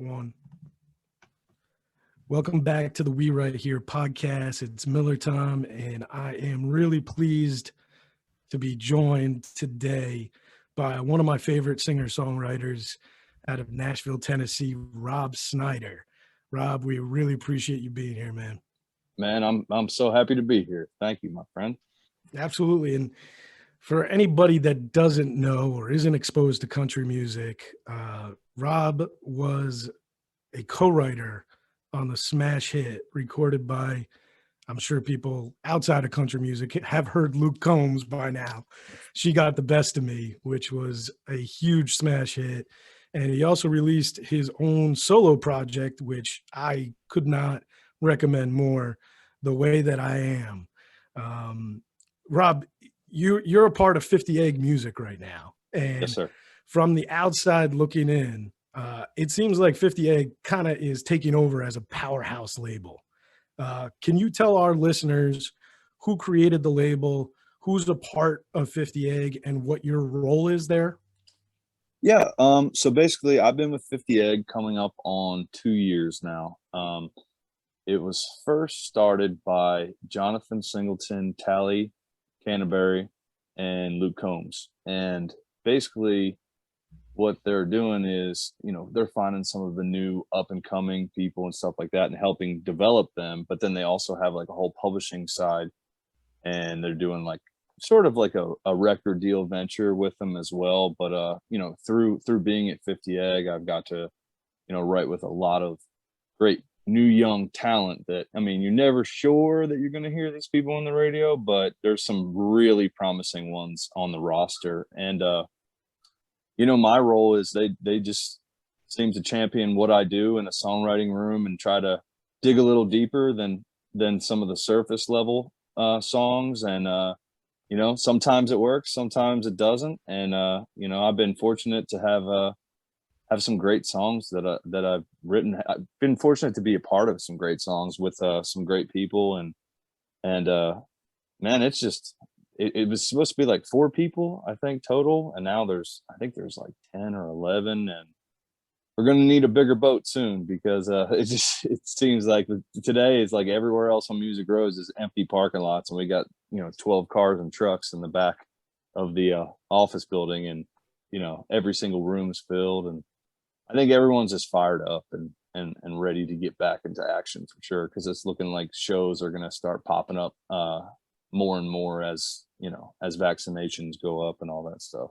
One. Welcome back to the We Right Here podcast. It's Miller time, and I am really pleased to be joined today by one of my favorite singer-songwriters out of Nashville, Tennessee, Rob Snyder. Rob, we really appreciate you being here, man. Man, I'm so happy to be here. Thank you, my friend. Absolutely. And for anybody that doesn't know or isn't exposed to country music, Rob was a co-writer on the smash hit recorded by, I'm sure people outside of country music have heard Luke Combs by now. She Got the Best of Me, which was a huge smash hit. And he also released his own solo project, which I could not recommend more, The Way That I Am. Rob, you're a part of 50 Egg Music right now. And Yes, sir. From the outside looking in, it seems like 50 Egg kind of is taking over as a powerhouse label. Can you tell our listeners who created the label, who's a part of 50 Egg, and what your role is there? Yeah. So basically, I've been with 50 Egg coming up on 2 years now. It was first started by Jonathan Singleton, Tally Canterbury, and Luke Combs. And basically, what they're doing is, they're finding some of the new up and coming people and stuff like that and helping develop them. But then they also have like a whole publishing side, and they're doing like sort of like a record deal venture with them as well. But, through being at 50 Egg, I've got to, write with a lot of great new young talent that, you're never sure that you're going to hear these people on the radio, but there's some really promising ones on the roster. And, my role is they just seem to champion what I do in the songwriting room and try to dig a little deeper than some of the surface level songs. And sometimes it works, sometimes it doesn't. And I've been fortunate to have some great songs that I've written. I've been fortunate to be a part of some great songs with some great people. And man, it's just it was supposed to be like 4 people, I think, total, and now there's like 10 or 11, and we're going to need a bigger boat soon because it seems like today is like everywhere else on Music Rows is empty parking lots, and we got 12 cars and trucks in the back of the office building, and every single room is filled, and I think everyone's just fired up and ready to get back into action for sure, because it's looking like shows are going to start popping up more and more as vaccinations go up and all that stuff.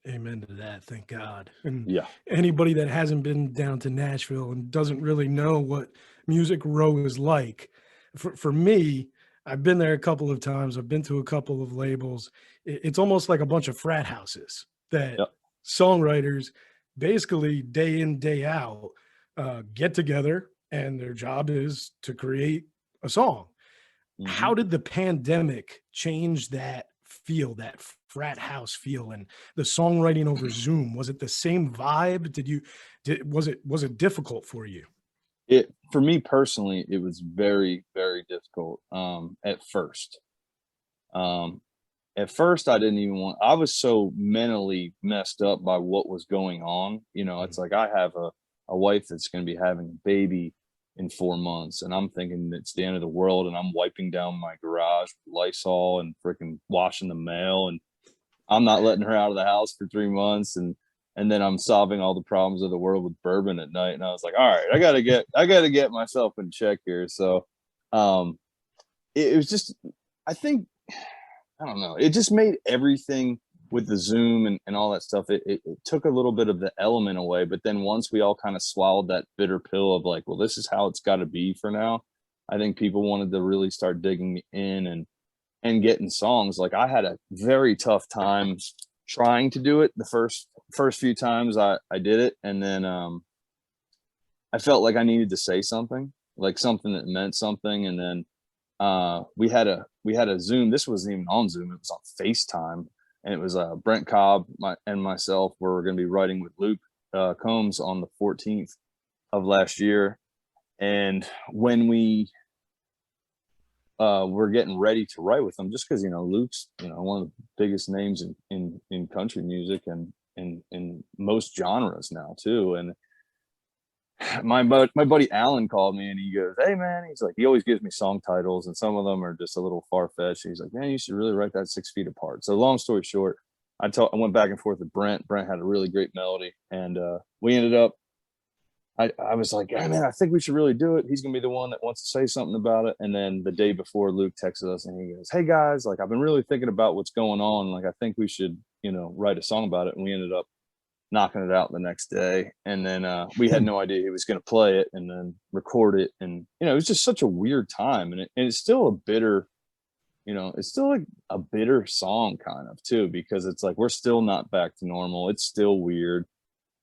Amen to that. Thank God. And yeah, anybody that hasn't been down to Nashville and doesn't really know what Music Row is like, for me, I've been there a couple of times. I've been to a couple of labels. It's almost like a bunch of frat houses that Yep. songwriters basically day in, day out get together, and their job is to create a song. Mm-hmm. How did the pandemic change that feel, that frat house feel, and the songwriting over Zoom? Was it the same vibe? Was it difficult for you? For me personally, it was very, very difficult at first. At first, I didn't even I was so mentally messed up by what was going on. It's like I have a wife that's going to be having a baby in 4 months, and I'm thinking it's the end of the world, and I'm wiping down my garage with Lysol and freaking washing the mail, and I'm not letting her out of the house for 3 months, and then I'm solving all the problems of the world with bourbon at night. And I was like, all right, I gotta get myself in check here. So it was just, I think, I don't know, it just made everything with the Zoom and all that stuff, it took a little bit of the element away. But then once we all kind of swallowed that bitter pill of like, well, this is how it's got to be for now, I think people wanted to really start digging in and getting songs. Like I had a very tough time trying to do it the first few times I did it. And then I felt like I needed to say something, like something that meant something. And then we had a Zoom. This wasn't even on Zoom. It was on FaceTime. And it was Brent Cobb and myself were going to be writing with Luke Combs on the 14th of last year. And when we were getting ready to write with him, just because, Luke's, one of the biggest names in country music and in most genres now too. And my buddy Alan called me and he goes, "Hey man," he's like, he always gives me song titles and some of them are just a little far fetched. He's like, "Man, you should really write that 6 feet apart." So long story short, I went back and forth with Brent. Brent had a really great melody, and we ended up. I was like, "Hey man, I think we should really do it. He's gonna be the one that wants to say something about it." And then the day before, Luke texted us and he goes, "Hey guys, like I've been really thinking about what's going on. Like I think we should, write a song about it." And we ended up knocking it out the next day. And then we had no idea he was going to play it and then record it. And, it was just such a weird time. And it's still a bitter, it's still like a bitter song kind of too, because it's like, we're still not back to normal. It's still weird.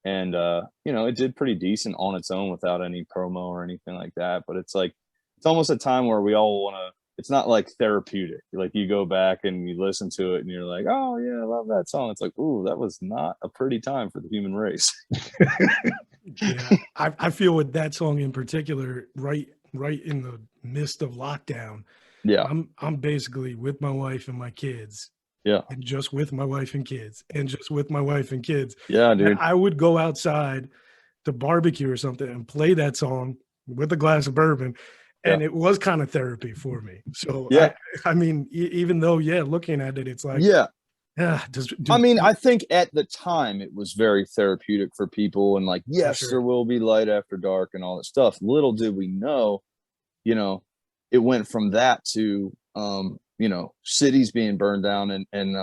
And, it did pretty decent on its own without any promo or anything like that. But it's like, it's almost a time where we all want to, it's not like therapeutic. Like you go back and you listen to it and you're like, "Oh yeah, I love that song." It's like, ooh, that was not a pretty time for the human race. Yeah, I feel with that song in particular, right in the midst of lockdown. Yeah. I'm basically with my wife and my kids. Yeah. And just with my wife and kids, and just with my wife and kids. Yeah, dude. And I would go outside to barbecue or something and play that song with a glass of bourbon. And it was kind of therapy for me. So yeah, I mean, even though, looking at it, it's like, yeah. I mean, I think at the time it was very therapeutic for people, and like, yes, sure. there will be light after dark and all that stuff. Little did we know, it went from that to, cities being burned down and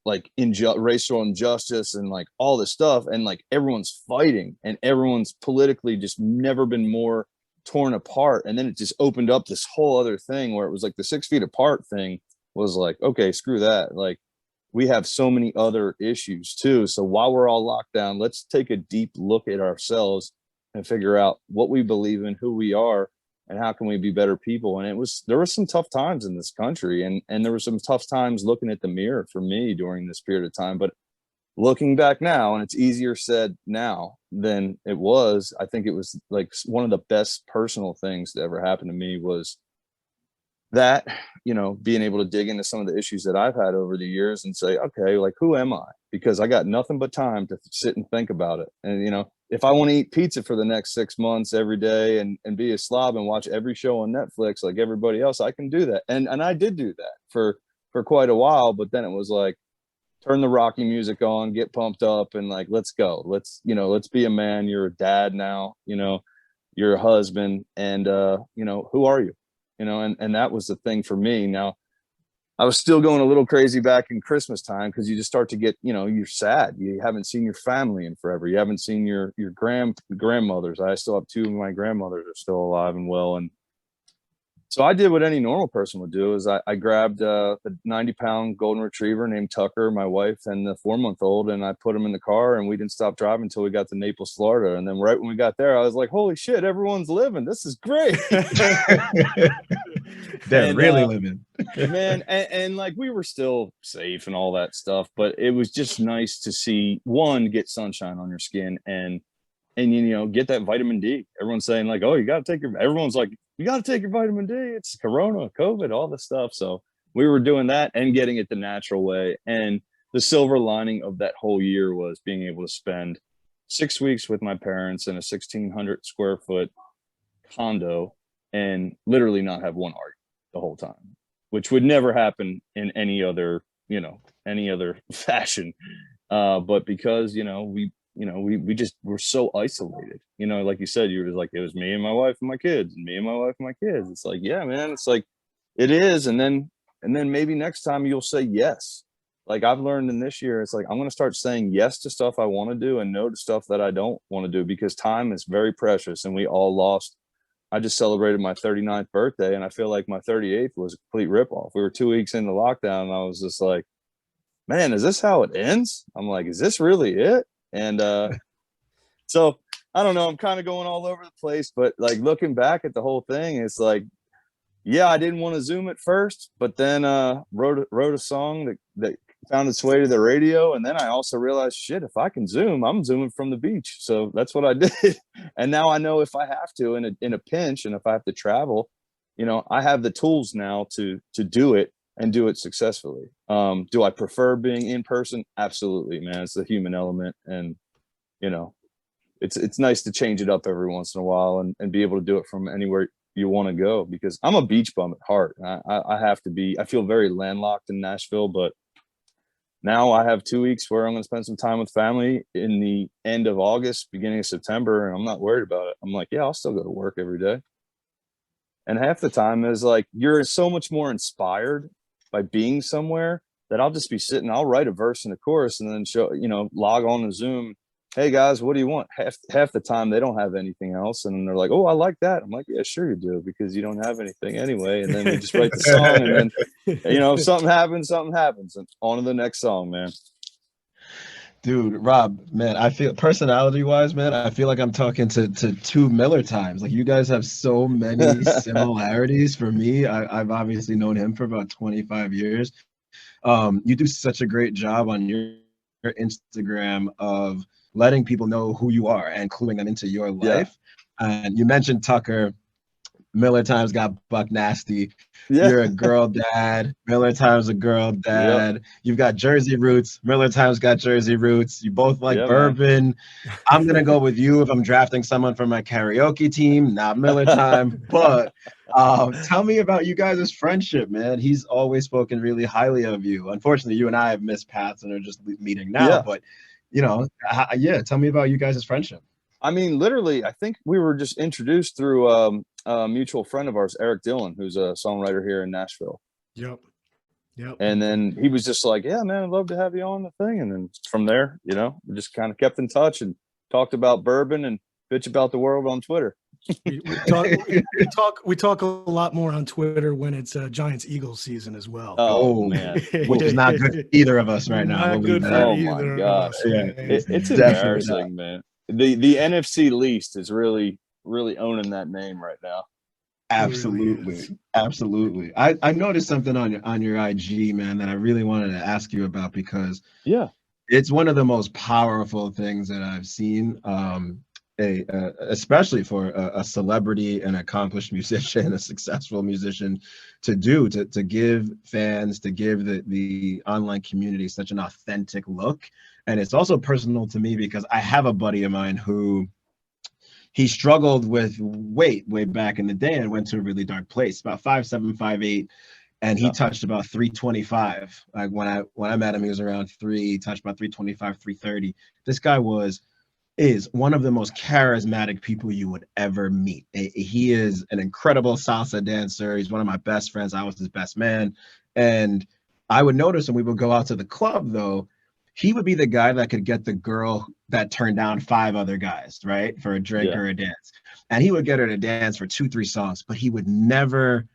like racial injustice and like all this stuff, and like everyone's fighting and everyone's politically just never been more torn apart. And then it just opened up this whole other thing where it was like the 6 feet apart thing was like, okay, screw that. Like we have so many other issues too. So while we're all locked down, let's take a deep look at ourselves and figure out what we believe in, who we are, and how can we be better people. And there were some tough times in this country, and there were some tough times looking at the mirror for me during this period of time. But looking back now, and it's easier said now than it was, I think it was like one of the best personal things that ever happened to me was that, being able to dig into some of the issues that I've had over the years and say, okay, like, who am I? Because I got nothing but time to sit and think about it. And, if I want to eat pizza for the next 6 months every day and be a slob and watch every show on Netflix like everybody else, I can do that. And I did do that for quite a while, but then it was like, turn the Rocky music on, get pumped up, and like, let's go. Let's be a man. You're a dad now, you're a husband, and who are you? And that was the thing for me. Now, I was still going a little crazy back in Christmas time because you just start to get, you're sad. You haven't seen your family in forever. You haven't seen your grandmothers. I still have 2 of my grandmothers are still alive and well. And so I did what any normal person would do is I grabbed a 90-pound golden retriever named Tucker, my wife, and the 4-month-old, and I put them in the car, and we didn't stop driving until we got to Naples, Florida. And then right when we got there, I was like, holy shit, everyone's living. This is great. They're really living. Man, and like we were still safe and all that stuff, but it was just nice to see, one, get sunshine on your skin and get that vitamin D. Everyone's saying like, oh, everyone's like, you got to take your vitamin D. It's Corona, COVID, all this stuff. So we were doing that and getting it the natural way. And the silver lining of that whole year was being able to spend 6 weeks with my parents in a 1,600 square foot condo and literally not have one argument the whole time, which would never happen in any other fashion. But because, we just were so isolated, like you said, you were just like, it was me and my wife and my kids and me and my wife and my kids. It's like, yeah, man, it's like, it is. And then maybe next time you'll say yes. Like I've learned in this year, it's like, I'm going to start saying yes to stuff I want to do and no to stuff that I don't want to do, because time is very precious. And we all lost. I just celebrated my 39th birthday, and I feel like my 38th was a complete ripoff. We were 2 weeks into lockdown, and I was just like, man, is this how it ends? I'm like, is this really it? And so I don't know. I'm kind of going all over the place, but like looking back at the whole thing, it's like, yeah, I didn't want to Zoom at first, but then wrote a song that found its way to the radio. And then I also realized, shit, if I can Zoom, I'm Zooming from the beach. So that's what I did. And now I know if I have to in a pinch, and if I have to travel, I have the tools now to do it and do it successfully. Do I prefer being in person? Absolutely, man. It's the human element. And, it's nice to change it up every once in a while and be able to do it from anywhere you want to go, because I'm a beach bum at heart. I have to be. I feel very landlocked in Nashville, but now I have 2 weeks where I'm going to spend some time with family in the end of August, beginning of September, and I'm not worried about it. I'm like, yeah, I'll still go to work every day. And half the time is like, you're so much more inspired by being somewhere that I'll just be sitting, I'll write a verse and a chorus and then log on to Zoom. Hey guys, what do you want? Half the time they don't have anything else. And they're like, oh, I like that. I'm like, yeah, sure you do, because you don't have anything anyway. And then we just write the song, and then, if something happens, and on to the next song, man. Dude, Rob, man, I feel personality wise, man, I feel like I'm talking to two Miller times. Like, you guys have so many similarities. For me, I've obviously known him for about 25 years. You do such a great job on your Instagram of letting people know who you are and cluing them into your life. Yeah. And you mentioned Tucker. Miller times got buck nasty. Yeah. You're a girl dad. Miller times a girl dad. Yep. You've got Jersey roots. Miller times got Jersey roots. You both like bourbon. Man. I'm gonna go with you if I'm drafting someone for my karaoke team. Not Miller time, but tell me about you guys' friendship, man. He's always spoken really highly of you. Unfortunately, you and I have missed paths and are just meeting now. But tell me about you guys' friendship. I mean, literally, I think we were just introduced through a mutual friend of ours, Eric Dillon, who's a songwriter here in Nashville. Yep. And then he was just like, yeah, man, I'd love to have you on the thing. And then from there, we just kind of kept in touch and talked about bourbon and bitch about the world on Twitter. we talk a lot more on Twitter when it's Giants-Eagles season as well. Oh man, which is not good for either of us right now. Not good for either of us. Yeah, it's embarrassing, man. The NFC least is really owning that name right now. Absolutely. I noticed something on your IG, man, that I really wanted to ask you about, because it's one of the most powerful things that I've seen, especially for a celebrity, an accomplished musician, a successful musician, to give fans, to give the online community such an authentic look. And it's also personal to me because I have a buddy of mine who he struggled with weight way back in the day and went to a really dark place, about 5'7", 5'8", and he touched about 325. Like when I met him, he was around 3. He touched about 325, 330. This guy is one of the most charismatic people you would ever meet. He is an incredible salsa dancer. He's one of my best friends. I was his best man. And I would notice when we would go out to the club, though, he would be the guy that could get the girl that turned down 5 other guys, right, for a drink or a dance. And he would get her to dance for 2-3 songs, but he would never,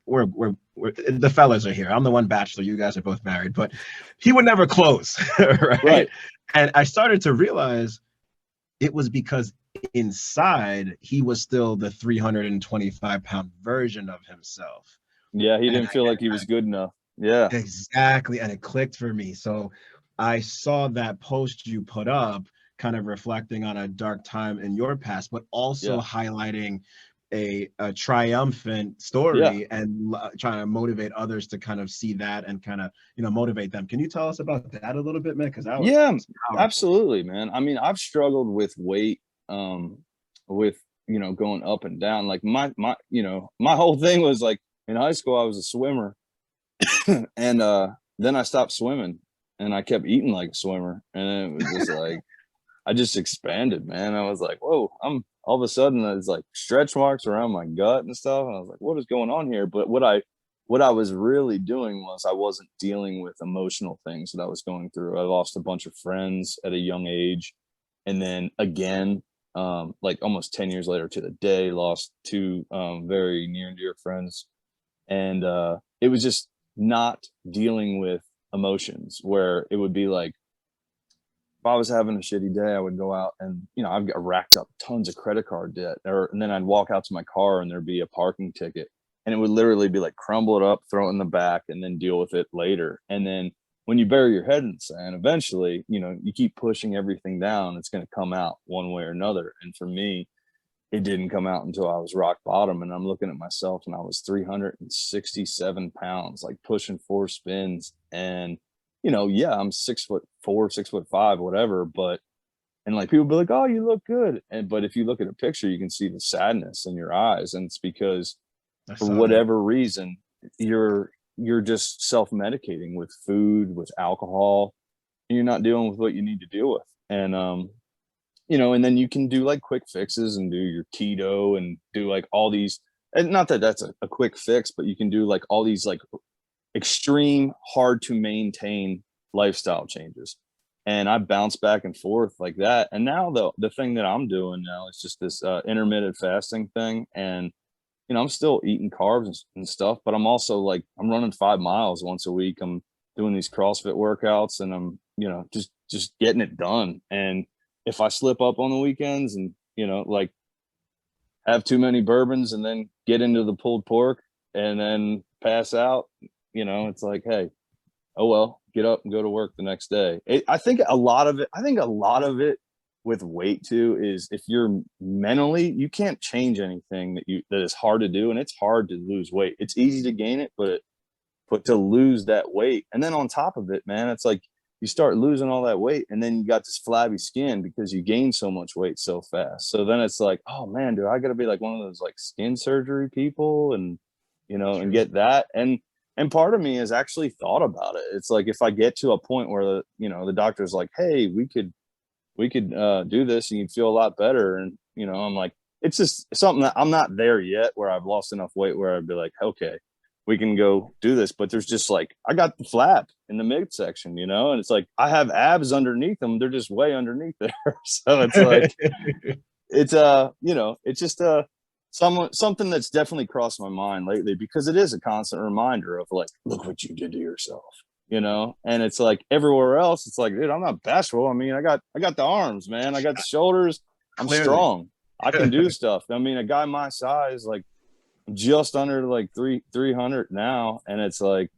the fellas are here. I'm the one bachelor. You guys are both married, but he would never close, right? And I started to realize it was because inside he was still the 325-pound version of himself. Yeah, he didn't feel like he was good enough. Yeah, exactly. And it clicked for me. So I saw that post you put up, kind of reflecting on a dark time in your past, but also highlighting a triumphant story and trying to motivate others to kind of see that and kind of, motivate them. Can you tell us about that a little bit, man? Because absolutely, man. I mean, I've struggled with weight, with, going up and down. Like my whole thing was like, in high school, I was a swimmer and then I stopped swimming and I kept eating like a swimmer. And it was just like, I just expanded, man. I was like, whoa, all of a sudden there's like stretch marks around my gut and stuff. And I was like, what is going on here? But what I was really doing was I wasn't dealing with emotional things that I was going through. I lost a bunch of friends at a young age. And then again, like almost 10 years later to the day, lost 2 very near and dear friends. And it was just not dealing with emotions, where it would be like, if I was having a shitty day, I would go out and, I've got racked up tons of credit card debt, and then I'd walk out to my car and there'd be a parking ticket, and it would literally be like, crumble it up, throw it in the back, and then deal with it later. And then when you bury your head in the sand, eventually, you keep pushing everything down, it's going to come out one way or another. And for me, it didn't come out until I was rock bottom, and I'm looking at myself and I was 367 pounds, like pushing 4 spins. And, I'm 6'4", 6'5", whatever, but And like people be like, "Oh, you look good," but if you look at a picture, you can see the sadness in your eyes, and it's because I for saw that. whatever reason you're just self-medicating with food, with alcohol, and you're not dealing with what you need to deal with. And and then you can do like quick fixes and do your keto and do like all these, and not that that's a quick fix, but you can do like all these like extreme, hard to maintain lifestyle changes. And I bounce back and forth like that. And now the thing that I'm doing now is just this intermittent fasting thing. And I'm still eating carbs and stuff, but I'm also like, I'm running 5 miles once a week. I'm doing these CrossFit workouts, and I'm, just getting it done. And if I slip up on the weekends and, like have too many bourbons and then get into the pulled pork and then pass out, it's like, hey, oh, well, get up and go to work the next day. I think a lot of it with weight too is if you're mentally, you can't change anything that is hard to do. And it's hard to lose weight. It's easy to gain it, but to lose that weight. And then on top of it, man, it's like you start losing all that weight and then you got this flabby skin because you gain so much weight so fast. So then it's like, oh man, do I got to be like one of those like skin surgery people and, and get that. And part of me has actually thought about it. It's like, if I get to a point where the doctor's like, hey, we could do this and you'd feel a lot better. And, I'm like, it's just something that I'm not there yet where I've lost enough weight where I'd be like, okay, we can go do this. But there's just like, I got the flap in the midsection, and it's like, I have abs underneath them. They're just way underneath there. So it's like, it's just something that's definitely crossed my mind lately, because it is a constant reminder of like, look what you did to yourself. And it's like everywhere else, it's like, dude, I'm not bashful. I mean, I got the arms, man. I got the shoulders. I'm Clearly strong. I can do stuff. I mean, a guy my size, like just under like 300 now. And it's like,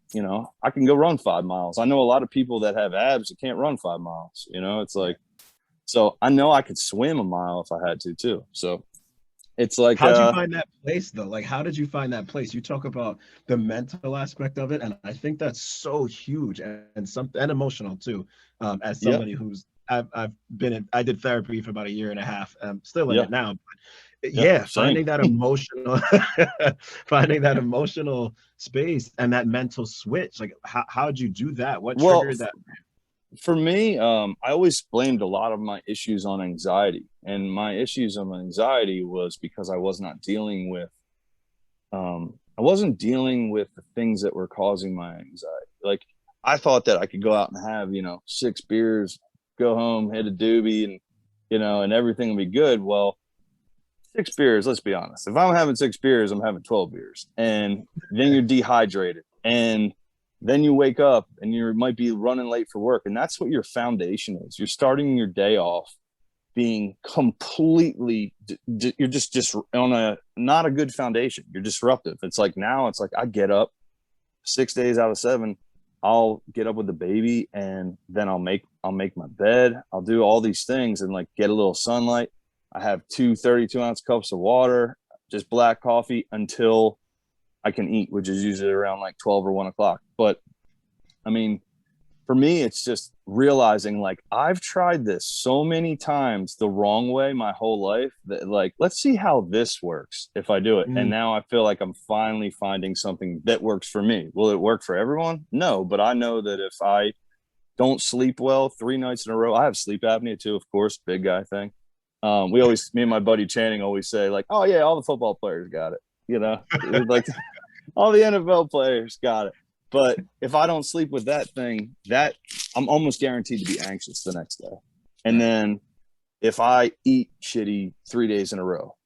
I can go run 5 miles. I know a lot of people that have abs that can't run 5 miles, it's like, so I know I could swim a mile if I had to too. So it's like, how'd you find that place though? Like, how did you find that place? You talk about the mental aspect of it, and I think that's so huge and emotional too. As somebody who's I did therapy for about a year and a half. I'm still in it now. But finding that emotional, finding that emotional space and that mental switch. Like, how'd you do that? What triggered that? For me, I always blamed a lot of my issues on anxiety, and my issues of anxiety was because I was not dealing with, I wasn't dealing with the things that were causing my anxiety. Like, I thought that I could go out and have, 6 beers, go home, hit a doobie, and, and everything will be good. Well, 6 beers, let's be honest. If I'm having 6 beers, I'm having 12 beers, and then you're dehydrated, and then you wake up and you might be running late for work. And that's what your foundation is. You're starting your day off being completely, you're just on not a good foundation. You're disruptive. It's like, now it's like, I get up 6 days out of 7, I'll get up with the baby, and then I'll make my bed. I'll do all these things and like get a little sunlight. I have 2 32-ounce cups of water, just black coffee until I can eat, which is usually around like 12 or 1 o'clock. But I mean, for me, it's just realizing like, I've tried this so many times the wrong way my whole life that like, let's see how this works if I do it. And now I feel like I'm finally finding something that works for me. Will it work for everyone? No, but I know that if I don't sleep well 3 nights in a row, I have sleep apnea too, of course, big guy thing. Me and my buddy Channing always say like, oh yeah, all the football players got it. Like all the NFL players got it. But if I don't sleep with that thing, that I'm almost guaranteed to be anxious the next day. And then if I eat shitty 3 days in a row,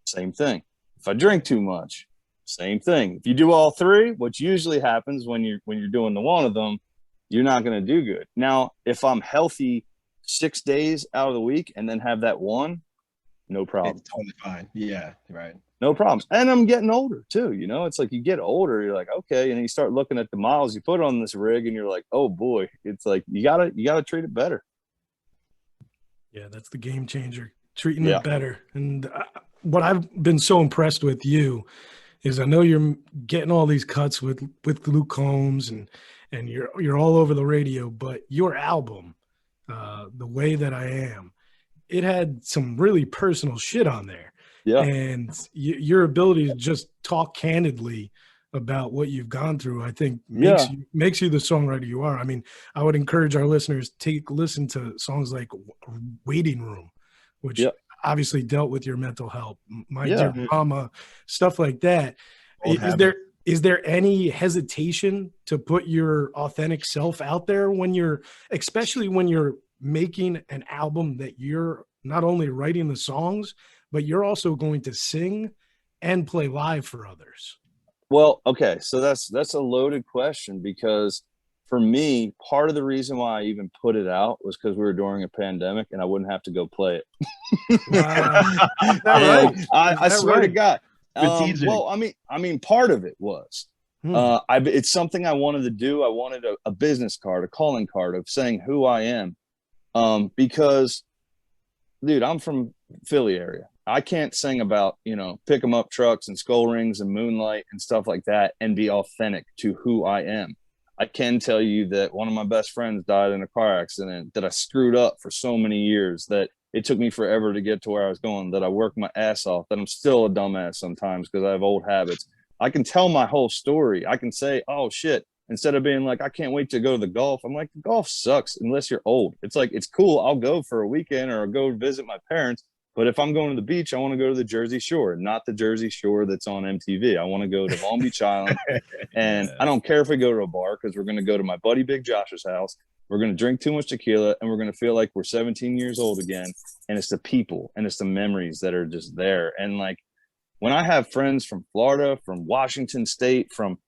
same thing. If I drink too much, same thing. If you do all 3, which usually happens when you're doing the one of them, you're not going to do good. Now, if I'm healthy 6 days out of the week and then have that one, no problem. It's totally fine. Yeah, right. No problems. And I'm getting older too. It's like you get older, you're like, okay. And then you start looking at the miles you put on this rig and you're like, oh boy, it's like, you gotta treat it better. Yeah. That's the game changer, treating it better. And what I've been so impressed with you is I know you're getting all these cuts with Luke Combs and you're all over the radio, but your album, The Way That I Am, it had some really personal shit on there. Yeah. And your ability to just talk candidly about what you've gone through, I think makes you the songwriter you are. I mean, I would encourage our listeners listen to songs like Waiting Room, which obviously dealt with your mental health, My Dear Mama, stuff like that. Is there any hesitation to put your authentic self out there especially when you're making an album that you're not only writing the songs, but you're also going to sing and play live for others? Well, okay, so that's a loaded question, because for me, part of the reason why I even put it out was because we were during a pandemic and I wouldn't have to go play it. Wow. Right? I swear to God. Strategic. Well, I mean, part of it was it's something I wanted to do. I wanted a business card, a calling card of saying who I am, because, dude, I'm from Philly area. I can't sing about, pick 'em up trucks and skull rings and moonlight and stuff like that and be authentic to who I am. I can tell you that one of my best friends died in a car accident, that I screwed up for so many years, that it took me forever to get to where I was going, that I worked my ass off, that I'm still a dumbass sometimes because I have old habits. I can tell my whole story. I can say, oh shit, instead of being like, I can't wait to go to the golf. I'm like, the golf sucks unless you're old. It's like, it's cool. I'll go for a weekend or I'll go visit my parents. But if I'm going to the beach, I want to go to the Jersey Shore, not the Jersey Shore that's on MTV. I want to go to Long Beach Island. And I don't care if we go to a bar, because we're going to go to my buddy Big Josh's house. We're going to drink too much tequila and we're going to feel like we're 17 years old again. And it's the people and it's the memories that are just there. And like, when I have friends from Florida, from Washington State, from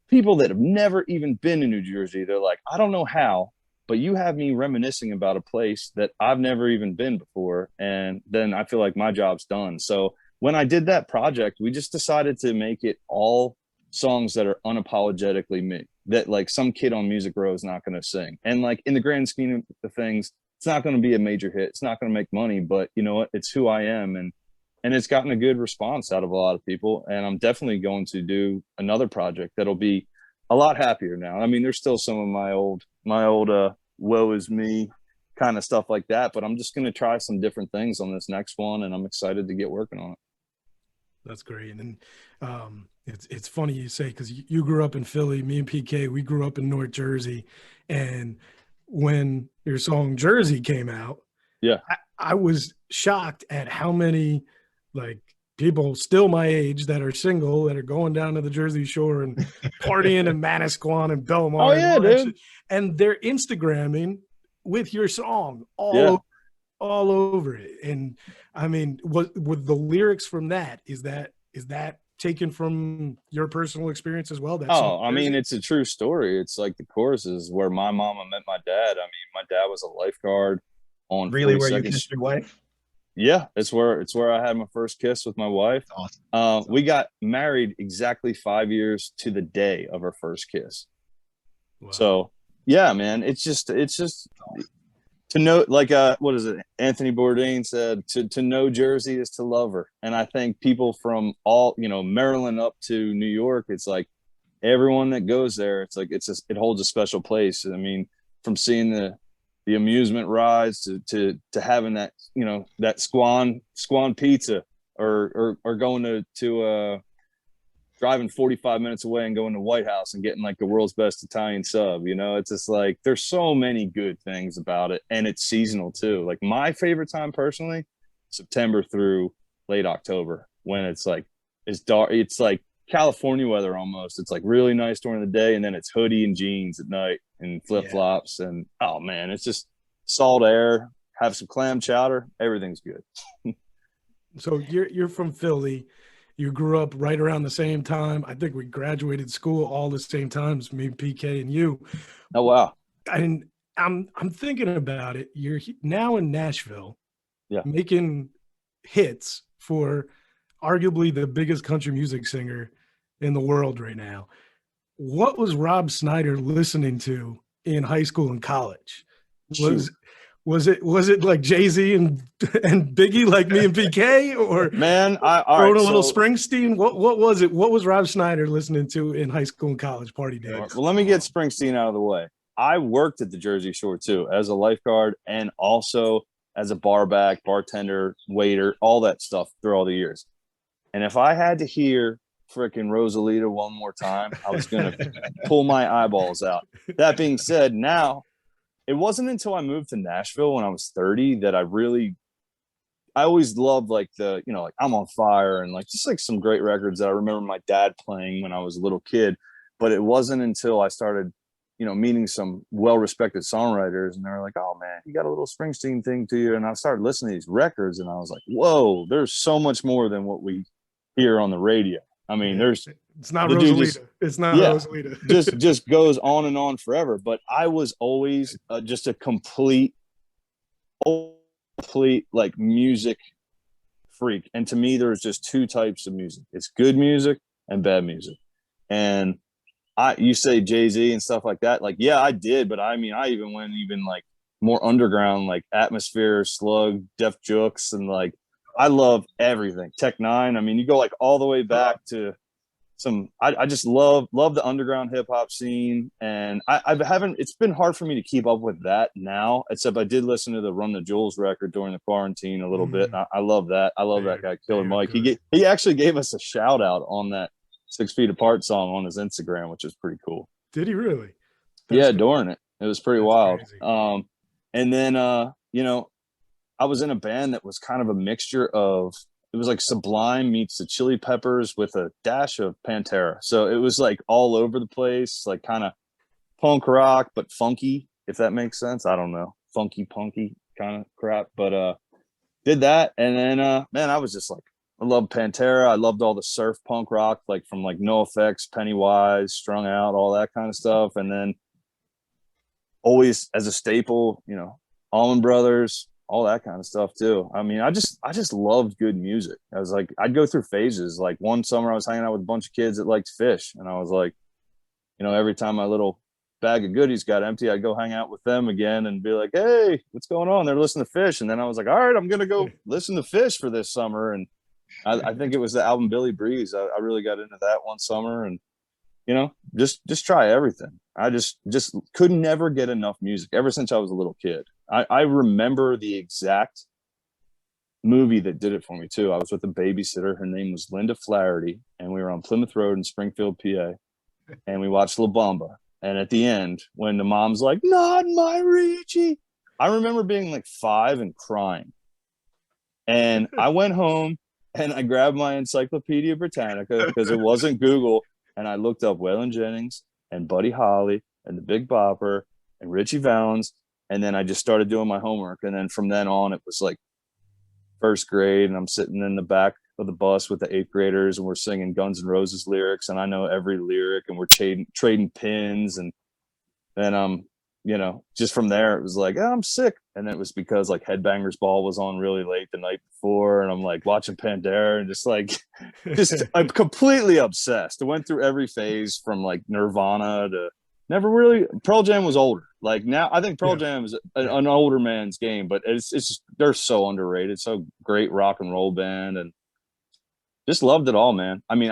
people that have never even been to New Jersey, they're like, I don't know how, but you have me reminiscing about a place that I've never even been before. And then I feel like my job's done. So when I did that project, we just decided to make it all songs that are unapologetically me, that like some kid on Music Row is not going to sing. And like in the grand scheme of things, it's not going to be a major hit. It's not going to make money, but you know what? It's who I am. And it's gotten a good response out of a lot of people. And I'm definitely going to do another project that'll be a lot happier now. I mean, there's still some of my old woe is me kind of stuff like that, but I'm just going to try some different things on this next one. And I'm excited to get working on it. That's great. And it's funny you say, because you grew up in Philly, me and PK, we grew up in North Jersey. And when your song Jersey came out, I was shocked at how many like people still my age that are single that are going down to the Jersey Shore and partying in Manasquan and Belmar. Oh yeah, dude. And they're Instagramming with your song all over it. And I mean, with the lyrics from that, is that taken from your personal experience as well? I mean, it's a true story. It's like the chorus is where my mama met my dad. I mean, my dad was a lifeguard on really where you kissed your wife. Yeah, it's where I had my first kiss with my wife. Awesome. We got married exactly 5 years to the day of our first kiss. Wow. So yeah, man, it's just to know, like what is it? Anthony Bourdain said, to know Jersey is to love her. And I think people from all, Maryland up to New York, it's like everyone that goes there, it's like it holds a special place. I mean, from seeing the amusement rides to having that, that Squan pizza or going to driving 45 minutes away and going to White House and getting like the world's best Italian sub, it's just like, there's so many good things about it. And it's seasonal too. Like my favorite time personally, September through late October, when it's like, it's dark. It's like California weather almost. It's like really nice during the day. And then it's hoodie and jeans at night and flip flops. And oh man, it's just salt air, have some clam chowder. Everything's good. So you're from Philly. You grew up right around the same time. I think we graduated school all the same times, me, PK, and you. Oh, wow. And I'm thinking about it. You're now in Nashville, making hits for arguably the biggest country music singer in the world right now. What was Rob Snyder listening to in high school and college? Was it like Jay-Z and Biggie, like me and PK, or man, throwing a little Springsteen? What was it? What was Rob Snyder listening to in high school and college party days? Well, let me get Springsteen out of the way. I worked at the Jersey Shore too, as a lifeguard and also as a bar back, bartender, waiter, all that stuff through all the years. And if I had to hear freaking Rosalita one more time, I was going to pull my eyeballs out. That being said, now it wasn't until I moved to Nashville when I was 30 that I always loved like the, you know, like I'm on Fire and like just like some great records that I remember my dad playing when I was a little kid. But it wasn't until I started, you know, meeting some well-respected songwriters and they were like, oh man, you got a little Springsteen thing to you. And I started listening to these records and I was like, whoa, there's so much more than what we hear on the radio. I mean, it's not Rosalita. It's not Rosalita. just goes on and on forever. But I was always just a complete like music freak. And to me, there's just two types of music. It's good music and bad music. And you say Jay-Z and stuff like that. Like, yeah, I did. But I mean, I even went even like more underground, like Atmosphere, Slug, Def Jux, and like, I love everything. Tech Nine. I mean, you go like all the way back to I just love the underground hip hop scene. And I haven't, it's been hard for me to keep up with that now, except I did listen to the Run the Jewels record during the quarantine a little bit. I love that. I love that guy, Killer Mike. He actually gave us a shout out on that 6 Feet Apart song on his Instagram, which is pretty cool. Did he really? That's cool. During it. It was pretty wild. Crazy. And then, you know, I was in a band that was kind of a mixture of, it was like Sublime meets the Chili Peppers with a dash of Pantera. So it was like all over the place, like kind of punk rock, but funky, if that makes sense. I don't know. Funky, punky kind of crap. But did that. And then, man, I was just like, I loved Pantera. I loved all the surf punk rock, like from like NoFX, Pennywise, Strung Out, all that kind of stuff. And then always as a staple, you know, Allman Brothers, all that kind of stuff too. I mean, I just loved good music. I was like, I'd go through phases. Like one summer I was hanging out with a bunch of kids that liked Fish. And I was like, you know, every time my little bag of goodies got empty, I'd go hang out with them again and be like, hey, what's going on? They're listening to Fish. And then I was like, all right, I'm going to go listen to Fish for this summer. And I think it was the album Billy Breeze. I really got into that one summer and, you know, just try everything. I just could never get enough music ever since I was a little kid. I remember the exact movie that did it for me too. I was with a babysitter. Her name was Linda Flaherty, and we were on Plymouth Road in Springfield, PA, and we watched La Bamba. And at the end, when the mom's like, "Not my Richie," I remember being like 5 and crying. And I went home and I grabbed my Encyclopedia Britannica because it wasn't Google, and I looked up Waylon Jennings and Buddy Holly and the Big Bopper and Richie Valens. And then I just started doing my homework. And then from then on, it was like first grade. And I'm sitting in the back of the bus with the 8th graders and we're singing Guns N' Roses lyrics. And I know every lyric and we're trading pins. And then, you know, just from there, it was like, oh, I'm sick. And it was because like Headbangers Ball was on really late the night before. And I'm like watching Pantera and just like, I'm completely obsessed. I went through every phase from like Nirvana to never really. Pearl Jam was older. Like now, I think Pearl Jam is an older man's game, but it's just, they're so underrated. So great rock and roll band, and just loved it all, man. I mean,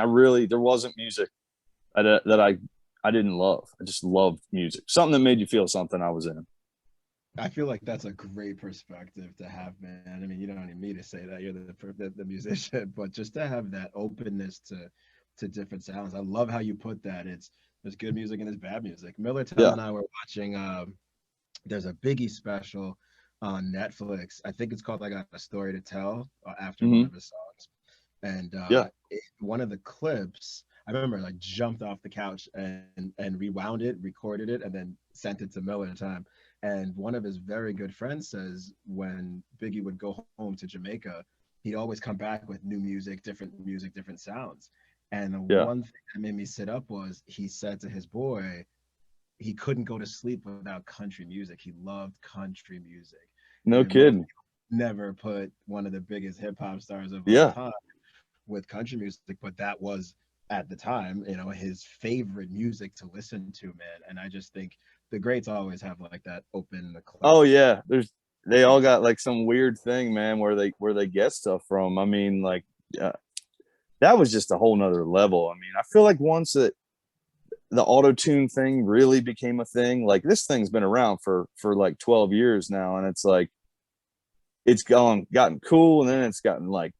there wasn't music that I didn't love. I just loved music. Something that made you feel something I was in. I feel like that's a great perspective to have, man. I mean, you don't need me to say that. You're the musician, but just to have that openness to different sounds. I love how you put that. There's good music and there's bad music. Millertown and I were watching, there's a Biggie special on Netflix. I think it's called I Got a Story to Tell after one of his songs. And one of the clips, I remember like jumped off the couch and rewound it, recorded it, and then sent it to Miller Time. And one of his very good friends says when Biggie would go home to Jamaica, he'd always come back with new music, different sounds. And the one thing that made me sit up was he said to his boy, he couldn't go to sleep without country music. He loved country music. No kidding. Never put one of the biggest hip hop stars of all time with country music, but that was at the time, you know, his favorite music to listen to, man. And I just think the greats always have like that open. Oh yeah, they all got like some weird thing, man, where they get stuff from. I mean, like that was just a whole nother level. I mean, I feel like once that the auto-tune thing really became a thing, like this thing's been around for like 12 years now, and it's like it's gotten cool, and then it's gotten like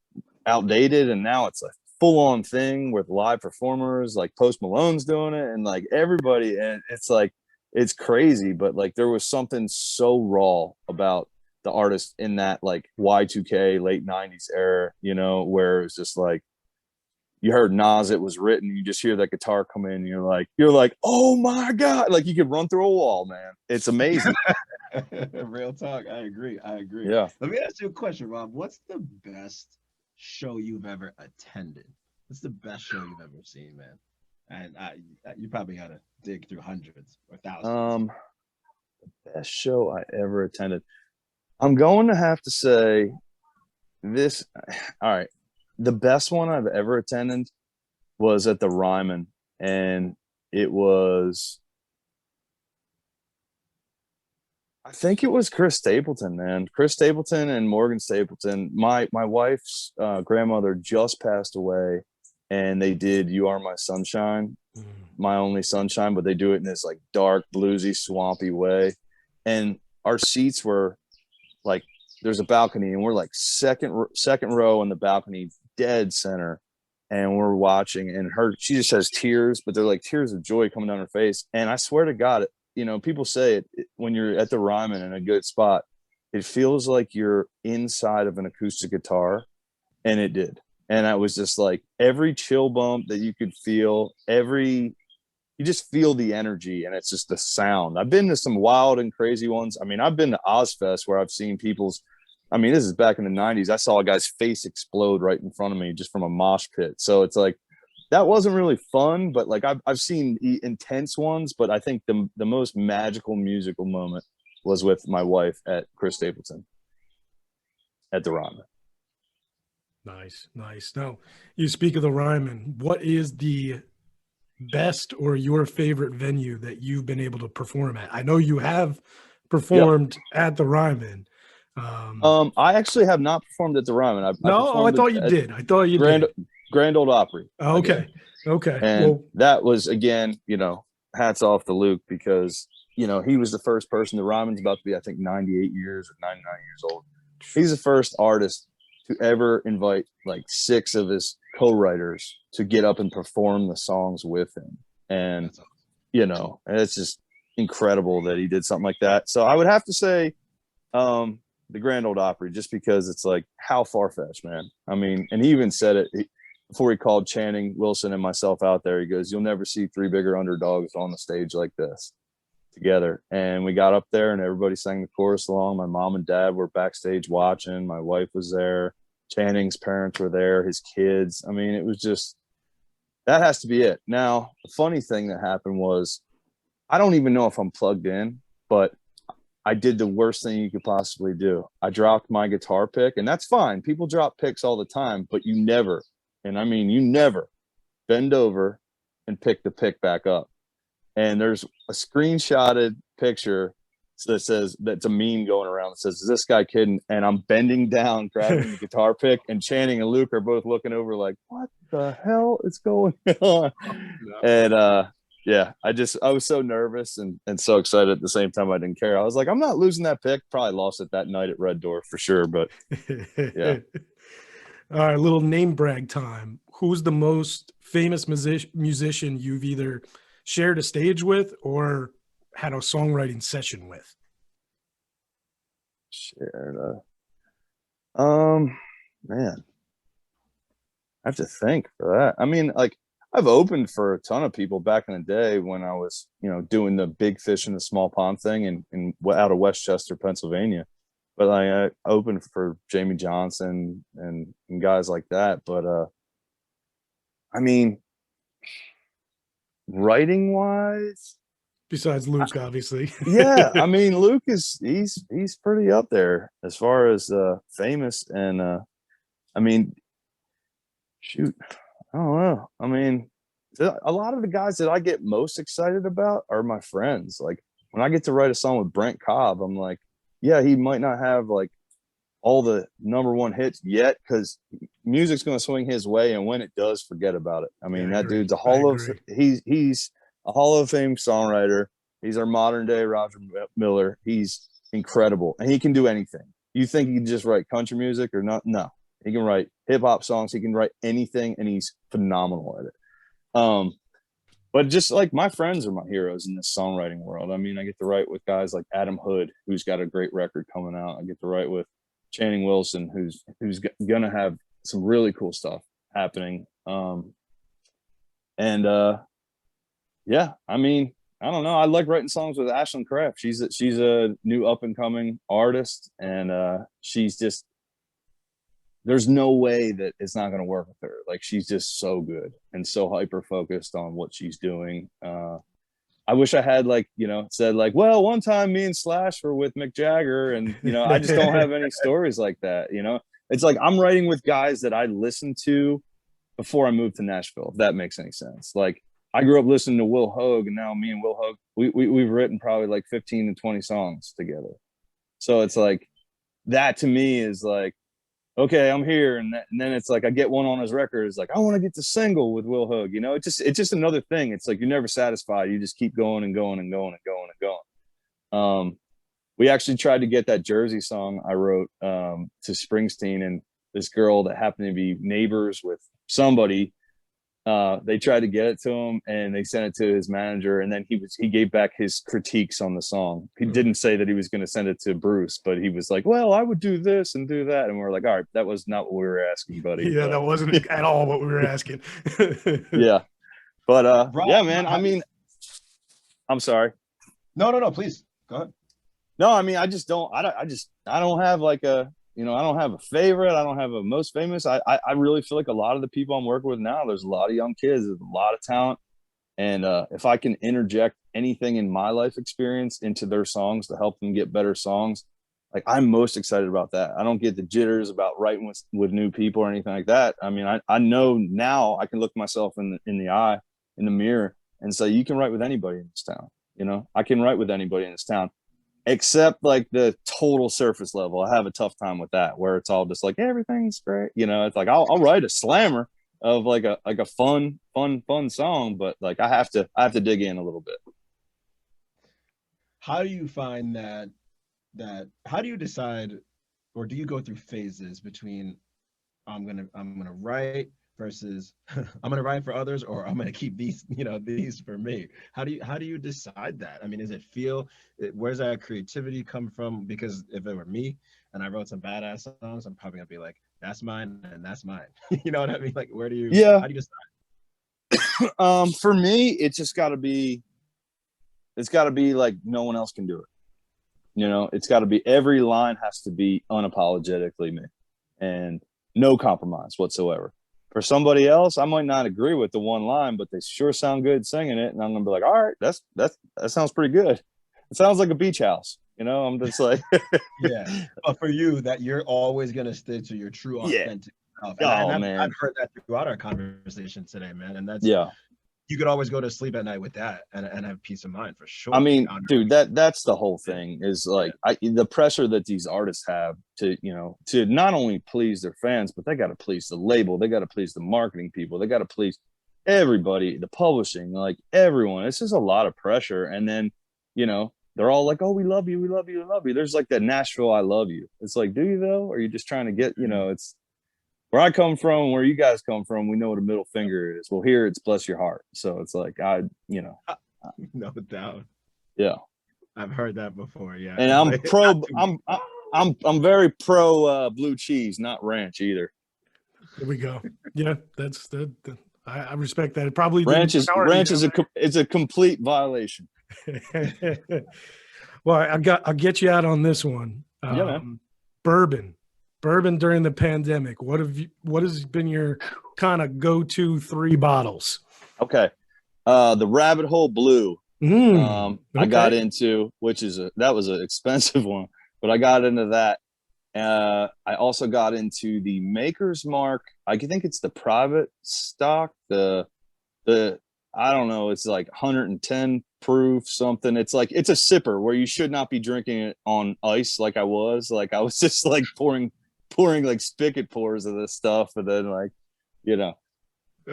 outdated, and now it's a full on thing with live performers, like Post Malone's doing it, and like everybody, and it's like it's crazy. But like there was something so raw about the artist in that like Y2K late 90s era, you know, where it was just like you heard Nas, it was written, you just hear that guitar come in, and you're like, oh my God, like you could run through a wall, man. It's amazing. Real talk. I agree. Yeah. Let me ask you a question, Rob. What's the best show you've ever attended? What's the best show you've ever seen, man? And you probably got to dig through hundreds or thousands. The best show I ever attended. I'm going to have to say this. All right. The best one I've ever attended was at the Ryman, and it was, I think it was Chris Stapleton, man. Chris Stapleton and Morgan Stapleton. My wife's grandmother just passed away, and they did "You Are My Sunshine," My Only Sunshine, but they do it in this like dark, bluesy, swampy way. And our seats were like, there's a balcony, and we're like second row on the balcony, dead center, and we're watching. And she just has tears, but they're like tears of joy coming down her face. And I swear to God, you know, people say it when you're at the Ryman in a good spot, it feels like you're inside of an acoustic guitar, and it did. And I was just like, every chill bump that you could feel, you just feel the energy, and it's just the sound. I've been to some wild and crazy ones. I mean, I've been to Ozfest where I've seen this is back in the 90s. I saw a guy's face explode right in front of me just from a mosh pit. So it's like, that wasn't really fun, but like I've seen intense ones, but I think the most magical musical moment was with my wife at Chris Stapleton at the Ryman. Nice. Now, you speak of the Ryman. What is the best or your favorite venue that you've been able to perform at? I know you have performed at the Ryman. I actually have not performed at the Ryman. I thought you did. I thought you did. Grand Old Opry. Okay. And that was, again, you know, hats off to Luke, because, you know, he was the first person. The Ryman's about to be, I think, 98 years or 99 years old. He's the first artist to ever invite like 6 of his co-writers to get up and perform the songs with him. And, you know, it's just incredible that he did something like that. So I would have to say the Grand Old Opry, just because it's like, how far-fetched, man. I mean, and he even said it before he called Channing Wilson and myself out there. He goes, you'll never see 3 bigger underdogs on the stage like this together. And we got up there and everybody sang the chorus along. My mom and dad were backstage watching. My wife was there. Channing's parents were there, his kids. I mean, it was just, that has to be it. Now, the funny thing that happened was, I don't even know if I'm plugged in, but I did the worst thing you could possibly do. I dropped my guitar pick, and that's fine. People drop picks all the time, but you never, and I mean, you never bend over and pick the pick back up. And there's a screenshotted picture that says, that's a meme going around that says, is this guy kidding? And I'm bending down, grabbing the guitar pick, and Channing and Luke are both looking over like, what the hell is going on? And yeah, I was so nervous and so excited at the same time. I didn't care. I was like, I'm not losing that pick. Probably lost it that night at Red Door for sure. But yeah. All right, little name brag time. Who's the most famous musician you've either shared a stage with or had a songwriting session with? Man, I have to think for that. I mean, like, I've opened for a ton of people back in the day when I was, you know, doing the big fish in the small pond thing in out of Westchester, Pennsylvania. But I opened for Jamie Johnson and guys like that. But I mean, writing wise, besides Luke, obviously. Yeah, I mean, Luke he's pretty up there as far as famous. And I mean, shoot, I don't know. I mean, a lot of the guys that I get most excited about are my friends. Like, when I get to write a song with Brent Cobb, I'm like, yeah, he might not have like all the #1 hits yet, because music's going to swing his way, and when it does, forget about it. I mean, that dude's he's a Hall of Fame songwriter. He's our modern day Roger Miller. He's incredible, and he can do anything. You think he can just write country music or not? No, he can write hip hop songs. He can write anything, and he's phenomenal at it. But just like my friends are my heroes in this songwriting world. I mean, I get to write with guys like Adam Hood, who's got a great record coming out. I get to write with Channing Wilson, who's gonna have some really cool stuff happening. Yeah, I mean, I don't know. I like writing songs with Ashlyn Kraft. She's a new up and coming artist, and she's just, there's no way that it's not going to work with her. Like, she's just so good and so hyper focused on what she's doing. I wish I had, like, you know, said like, well, one time me and Slash were with Mick Jagger, and, you know, I just don't have any stories like that. You know, it's like I'm writing with guys that I listened to before I moved to Nashville, if that makes any sense. Like, I grew up listening to Will Hogue, and now me and Will Hogue, we've written probably like 15 to 20 songs together. So it's like, that to me is like, okay, I'm here. And then it's like, I get one on his record. It's like, I want to get the single with Will Hogue. You know, it's just another thing. It's like, you're never satisfied. You just keep going and going and going and going and going. We actually tried to get that Jersey song I wrote to Springsteen, and this girl that happened to be neighbors with somebody, they tried to get it to him, and they sent it to his manager, and then he gave back his critiques on the song. He didn't say that he was going to send it to Bruce, but he was like, well, I would do this and do that. And we're like, all right, that was not what we were asking, buddy. Yeah, but, that wasn't at all what we were asking. yeah. But Rob, yeah, man, I mean, I'm sorry. No, please go ahead. No, I mean, I don't have like a, you know, I don't have a favorite. I don't have a most famous. I really feel like a lot of the people I'm working with now, there's a lot of young kids, there's a lot of talent. And if I can interject anything in my life experience into their songs to help them get better songs, like, I'm most excited about that. I don't get the jitters about writing with new people or anything like that. I mean, I know now I can look myself in the eye, in the mirror, and say, you can write with anybody in this town. You know, I can write with anybody in this town. Except like the total surface level. I have a tough time with that, where it's all just like, everything's great. You know, it's like, I'll write a slammer of like a fun song, but like I have to dig in a little bit. How do you find that how do you decide, or do you go through phases between I'm gonna write versus I'm gonna write for others, or I'm gonna keep these for me? How do you decide that? I mean, where's that creativity come from? Because if it were me and I wrote some badass songs, I'm probably gonna be like, that's mine and that's mine. You know what I mean? Like, how do you decide? For me, it's got to be like no one else can do it. You know, it's got to be, every line has to be unapologetically me and no compromise whatsoever. For somebody else, I might not agree with the one line, but they sure sound good singing it, and I'm gonna be like, all right, that sounds pretty good. It sounds like a beach house, you know. I'm just like, yeah. But for you, that you're always gonna stick to your true authentic self. And man, I've heard that throughout our conversation today, man. And that's, yeah. You could always go to sleep at night with that and have peace of mind, for sure. I mean, dude, that's the whole thing, is like, the pressure that these artists have to, you know, to not only please their fans, but they got to please the label, they got to please the marketing people, they got to please everybody, the publishing, like everyone. It's just a lot of pressure. And then, you know, they're all like, oh, we love you, we love you, we love you. There's like that Nashville I love you. It's like, do you though? Or are you just trying to get, you know, it's where I come from, where you guys come from, we know what a middle finger is. Well, here it's bless your heart. So it's like, no doubt. Yeah. I've heard that before. Yeah. And I'm very pro blue cheese, not ranch either. There we go. Yeah, that's I respect that. It probably ranch is a complete violation. Well, I'll get you out on this one. Yeah, man. Bourbon during the pandemic. What has been your kind of go-to 3 bottles? Okay. The Rabbit Hole Blue. Okay. I got into, that was an expensive one, but I got into that. I also got into the Maker's Mark. I think it's the private stock. The I don't know. It's like 110 proof something. It's like, it's a sipper where you should not be drinking it on ice. Like I was just like pouring like spigot pours of this stuff, and then like, you know,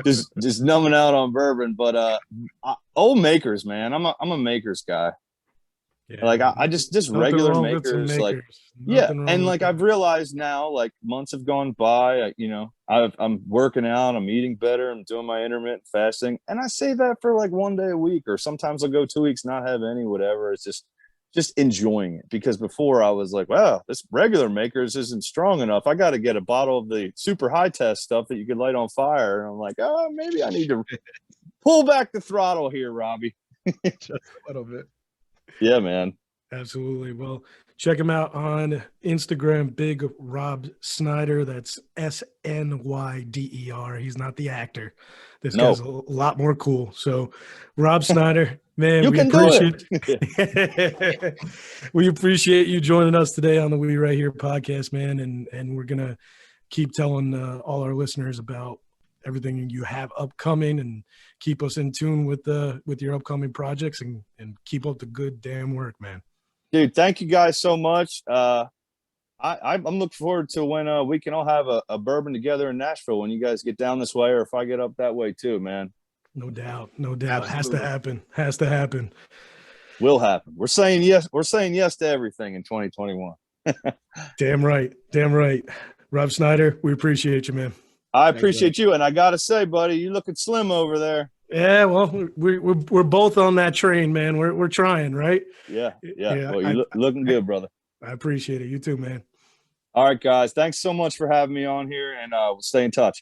just numbing out on bourbon. But old Makers, man. I'm a Makers guy. Yeah, Like I just nothing regular wrong with some makers, like makers. yeah, Nothing wrong and with like that. I've realized now, like months have gone by, you know, I'm working out, I'm eating better, I'm doing my intermittent fasting, and I say that for like 1 day a week, or sometimes I'll go 2 weeks not have any, whatever. It's just enjoying it, because before I was like, wow, this regular makers isn't strong enough. I got to get a bottle of the super high test stuff that you could light on fire, and I'm like, oh, maybe I need to pull back the throttle here, Robbie. Just a little bit. Yeah, man. Absolutely. Well, check him out on Instagram, Big Rob Snyder. That's Snyder. He's not the actor. This No, guy's a lot more cool. So, Rob Snyder, man, you we can do appreciate it. we appreciate you joining us today on the We Right Here podcast, man. And we're gonna keep telling all our listeners about everything you have upcoming, and keep us in tune with your upcoming projects, and keep up the good damn work, man. Dude, thank you guys so much. I'm looking forward to when we can all have a bourbon together in Nashville when you guys get down this way, or if I get up that way too, man. No doubt. No doubt. Has to Absolutely. happen. Has to happen. Will happen. We're saying yes. We're saying yes to everything in 2021. Damn right. Damn right. Rob Snyder, we appreciate you, man. I Thanks, appreciate you, and I gotta say, buddy, you looking slim over there. Yeah, well, we're both on that train, man. We're trying, right? Yeah. Yeah, Well, you're looking good, brother. I appreciate it. You too, man. All right, guys. Thanks so much for having me on here, and we'll stay in touch.